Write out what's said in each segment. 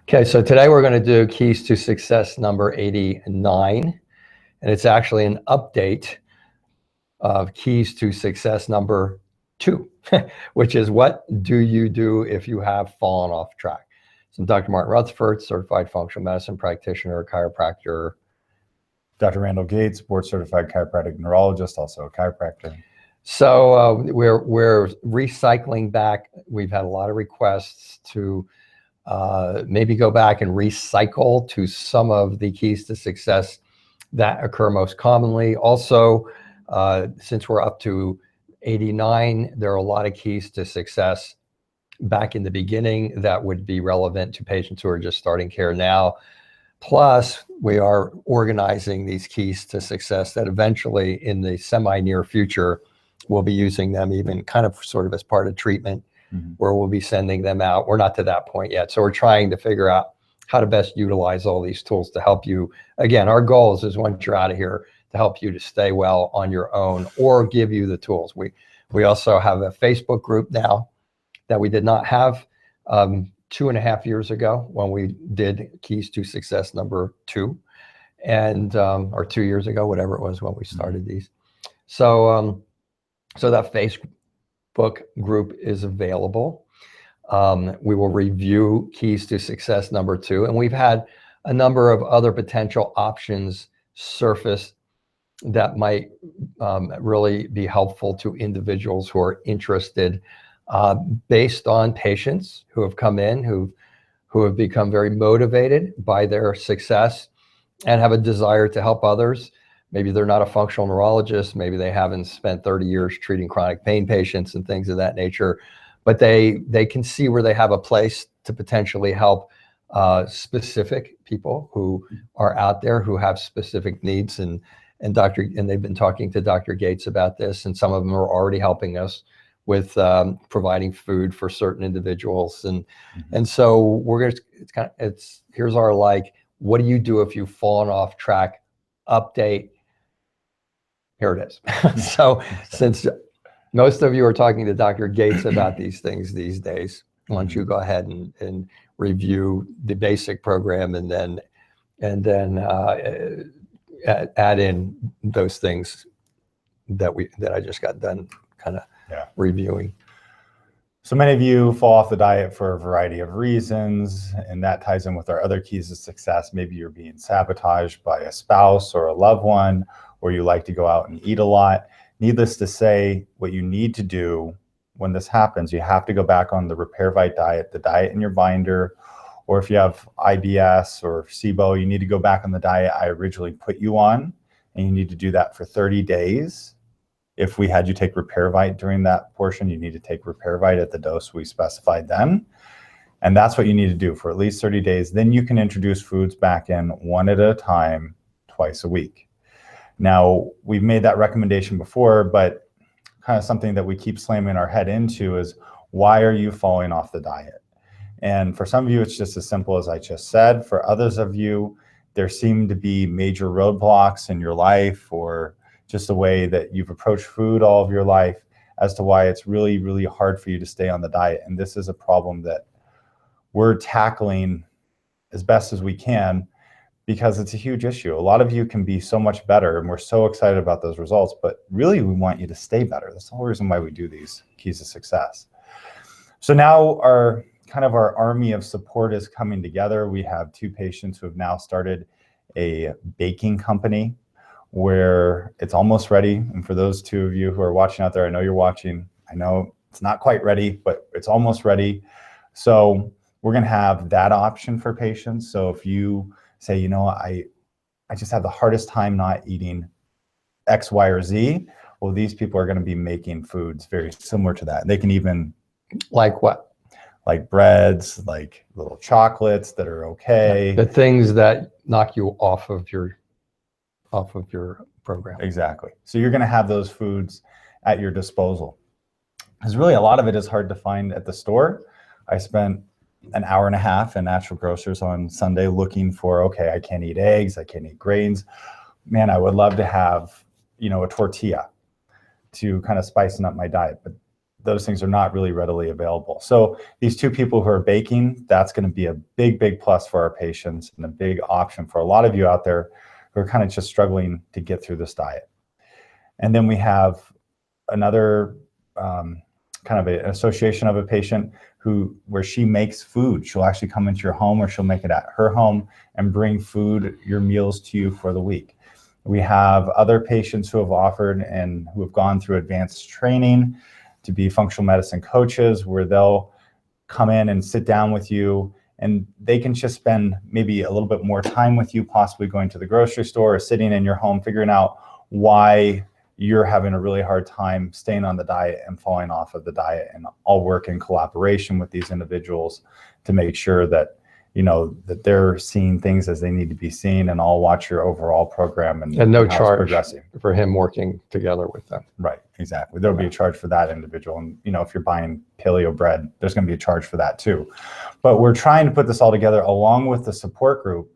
Okay, so today we're going to do Keys to Success number 89, and it's actually an update of Keys to Success number 2, which is what do you do if you have fallen off track? So I'm Dr. Martin Rutherford, certified functional medicine practitioner, chiropractor. Dr. Randall Gates, board certified chiropractic neurologist, also a chiropractor. So we're recycling back. We've had a lot of requests to maybe go back and recycle to some of the keys to success that occur most commonly. Also, since we're up to 89, there are a lot of keys to success back in the beginning that would be relevant to patients who are just starting care now. Plus, we are organizing these keys to success that eventually in the semi-near future, we'll be using them even kind of sort of as part of treatment, where we'll be sending them out. We're not to that point yet. So we're trying to figure out how to best utilize all these tools to help you. Again, our goal is once you're out of here to help you to stay well on your own or give you the tools. We also have a Facebook group now that we did not have 2.5 years ago when we did Keys to Success number 2, and or 2 years ago, whatever it was when we started these. So so that Facebook group is available. We will review Keys to Success number 2, and we've had a number of other potential options surface that might really be helpful to individuals who are interested, based on patients who have come in, who have become very motivated by their success and have a desire to help others. Maybe they're not a functional neurologist. Maybe they haven't spent 30 years treating chronic pain patients and things of that nature, but they can see where they have a place to potentially help specific people who are out there who have specific needs. And they've been talking to Dr. Gates about this, and some of them are already helping us with providing food for certain individuals. And so we're gonna, here's our, like, what do you do if you've fallen off track update? Here it is. So since most of you are talking to Dr. Gates about these things these days, why don't you go ahead and review the basic program and then add in those things that I just got done kind of reviewing. So many of you fall off the diet for a variety of reasons, and that ties in with our other keys to success. Maybe you're being sabotaged by a spouse or a loved one, or you like to go out and eat a lot. Needless to say, what you need to do when this happens, you have to go back on the RepairVite diet, the diet in your binder, or if you have IBS or SIBO, you need to go back on the diet I originally put you on, and you need to do that for 30 days. If we had you take RepairVite during that portion, you need to take RepairVite at the dose we specified then. And that's what you need to do for at least 30 days. Then you can introduce foods back in one at a time, twice a week. Now, we've made that recommendation before, but kind of something that we keep slamming our head into is, why are you falling off the diet? And for some of you, it's just as simple as I just said. For others of you, there seem to be major roadblocks in your life, or just the way that you've approached food all of your life, as to why it's really, really hard for you to stay on the diet. And this is a problem that we're tackling as best as we can, because it's a huge issue. A lot of you can be so much better, and we're so excited about those results, but really we want you to stay better. That's the whole reason why we do these keys to success. So now our army of support is coming together. We have 2 patients who have now started a baking company where it's almost ready. And for those 2 of you who are watching out there, I know you're watching. I know it's not quite ready, but it's almost ready. So we're going to have that option for patients. So if you say, you know, I just have the hardest time not eating X, Y, or Z, well, these people are going to be making foods very similar to that. They can even, like what? Like breads, like little chocolates that are okay. The things that knock you off of your program. Exactly. So you're going to have those foods at your disposal. Because really a lot of it is hard to find at the store. I spent an hour and a half in Natural Grocers on Sunday looking for, okay, I can't eat eggs, I can't eat grains. Man, I would love to have, you know, a tortilla to kind of spicing up my diet, but those things are not really readily available. So these two people who are baking, that's going to be a big, big plus for our patients and a big option for a lot of you out there who are kind of just struggling to get through this diet. And then we have another kind of an association of a patient where she makes food. She'll actually come into your home, or she'll make it at her home and bring food, your meals to you for the week. We have other patients who have offered and who have gone through advanced training to be functional medicine coaches, where they'll come in and sit down with you, and they can just spend maybe a little bit more time with you, possibly going to the grocery store or sitting in your home, figuring out why you're having a really hard time staying on the diet and falling off of the diet. And I'll work in collaboration with these individuals to make sure that, you know, that they're seeing things as they need to be seen, and I'll watch your overall program and no how it's charge progressing. For him working together with them. Right, exactly. There'll be a charge for that individual. And, you know, if you're buying paleo bread, there's going to be a charge for that too. But we're trying to put this all together along with the support group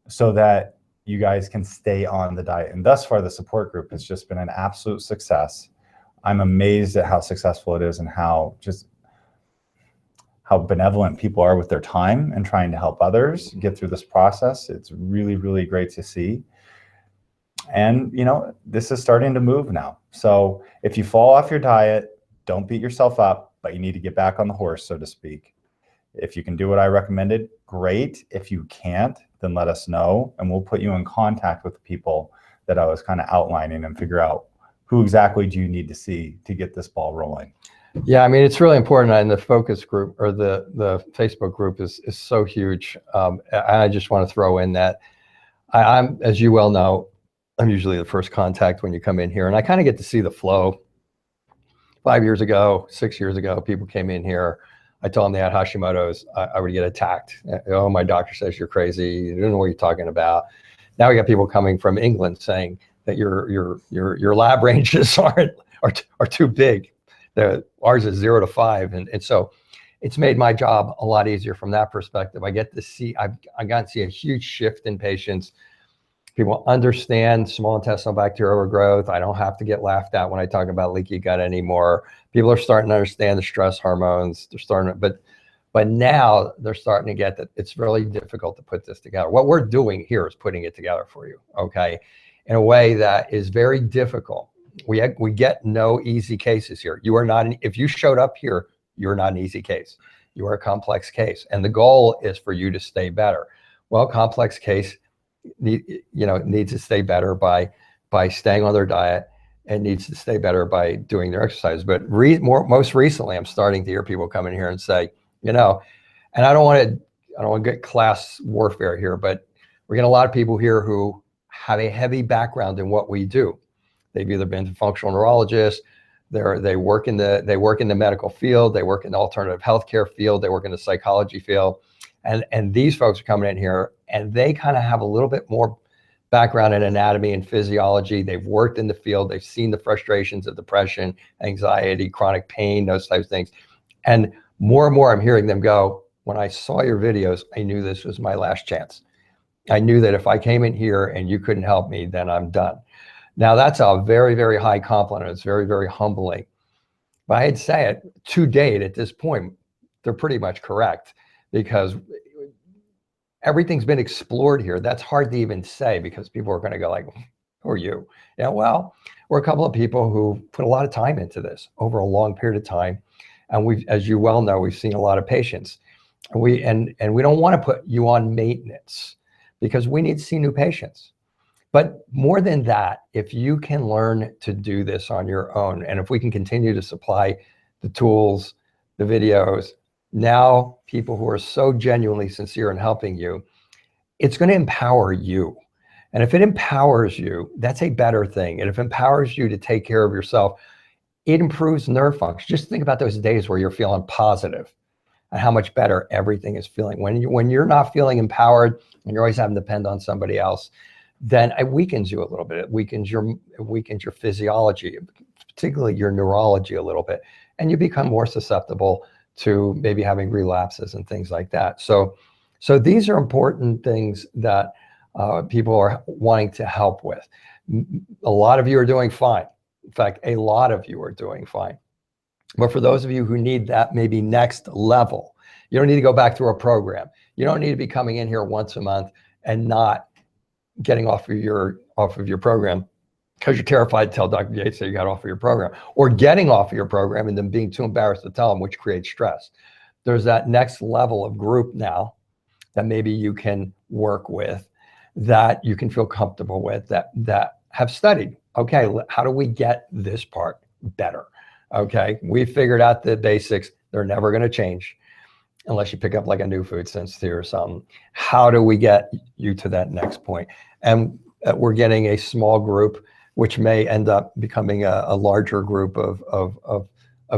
so that you guys can stay on the diet. And thus far, the support group has just been an absolute success. I'm amazed at how successful it is and how benevolent people are with their time and trying to help others get through this process. It's really, really great to see. And, you know, this is starting to move now. So if you fall off your diet, don't beat yourself up, but you need to get back on the horse, so to speak. If you can do what I recommended, great. If you can't, then let us know, and we'll put you in contact with the people that I was kind of outlining and figure out who exactly do you need to see to get this ball rolling. Yeah, I mean, it's really important. And the focus group, or the Facebook group, is so huge. I just want to throw in that I'm, as you well know, I'm usually the first contact when you come in here, and I kind of get to see the flow. 5 years ago, 6 years ago, people came in here. I told them they had Hashimoto's. I would get attacked. Oh, my doctor says you're crazy. You don't know what you're talking about. Now we got people coming from England saying that your lab ranges are too big. Ours is 0 to 5, and so it's made my job a lot easier from that perspective. I get to see, I got to see a huge shift in patients. People understand small intestinal bacterial overgrowth. I don't have to get laughed at when I talk about leaky gut anymore. People are starting to understand the stress hormones. They're starting to, but now they're starting to get that it's really difficult to put this together. What we're doing here is putting it together for you, okay, in a way that is very difficult. We get no easy cases here. You are not, if you showed up here, you're not an easy case. You are a complex case, and the goal is for you to stay better. Well, complex case, needs to stay better by staying on their diet, and needs to stay better by doing their exercise. But most recently, I'm starting to hear people come in here and say, and I don't want to get class warfare here, but we're getting a lot of people here who have a heavy background in what we do. They've either been to functional neurologists, they work in the medical field, they work in the alternative healthcare field, they work in the psychology field, and these folks are coming in here, and they kind of have a little bit more background in anatomy and physiology. They've worked in the field, they've seen the frustrations of depression, anxiety, chronic pain, those types of things. And more and more I'm hearing them go, when I saw your videos, I knew this was my last chance. I knew that if I came in here and you couldn't help me, then I'm done. Now that's a very, very high compliment. It's very, very humbling. But I'd say it to date at this point, they're pretty much correct, because everything's been explored here. That's hard to even say, because people are going to go like, who are you? Well, we're a couple of people who put a lot of time into this over a long period of time. And we've, as you well know, we've seen a lot of patients. And we don't want to put you on maintenance, because we need to see new patients. But more than that, if you can learn to do this on your own, and if we can continue to supply the tools, the videos, now people who are so genuinely sincere in helping you, it's going to empower you. And if it empowers you, that's a better thing. And if it empowers you to take care of yourself, it improves nerve function. Just think about those days where you're feeling positive and how much better everything is feeling. When you're not feeling empowered and you're always having to depend on somebody else, then it weakens you a little bit. It weakens your physiology, particularly your neurology a little bit, and you become more susceptible to maybe having relapses and things like that. So these are important things that people are wanting to help with. A lot of you are doing fine. In fact, a lot of you are doing fine. But for those of you who need that maybe next level, you don't need to go back through a program. You don't need to be coming in here once a month and not getting off of your program because you're terrified to tell Dr. Gates that you got off of your program, or getting off of your program and then being too embarrassed to tell them, which creates stress. There's that next level of group now that maybe you can work with, that you can feel comfortable with, that have studied. Okay, how do we get this part better? Okay, we figured out the basics. They're never going to change unless you pick up like a new food sensitivity or something. How do we get you to that next point? And we're getting a small group, which may end up becoming a larger group of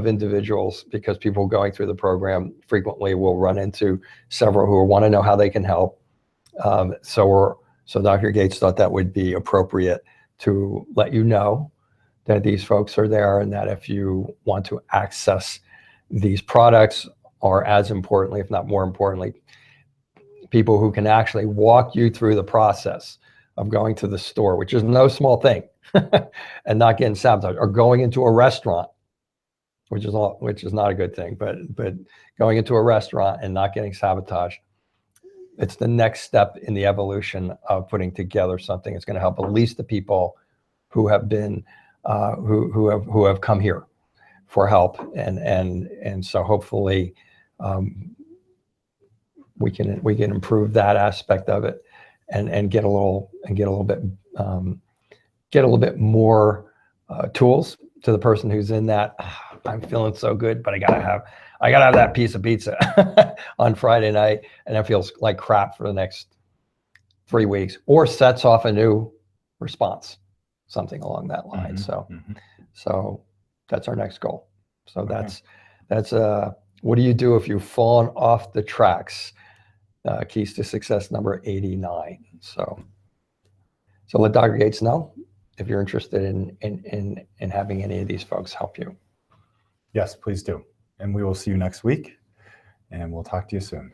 individuals, because people going through the program frequently will run into several who want to know how they can help. So Dr. Gates thought that would be appropriate to let you know that these folks are there, and that if you want to access these products, or as importantly, if not more importantly, people who can actually walk you through the process of going to the store, which is no small thing, and not getting sabotaged, or going into a restaurant, which is not a good thing, but going into a restaurant and not getting sabotaged. It's the next step in the evolution of putting together something that's going to help at least the people who have been who have come here for help, and so hopefully we can improve that aspect of it, and get a little bit more tools to the person who's in that. I'm feeling so good, but I gotta have that piece of pizza on Friday night, and it feels like crap for the next 3 weeks, or sets off a new response, something along that line. So that's our next goal. So that's what do you do if you've fallen off the tracks? Keys to Success number 89. So let Dr. Gates know if you're interested in having any of these folks help you. Yes, please do. And we will see you next week, and we'll talk to you soon.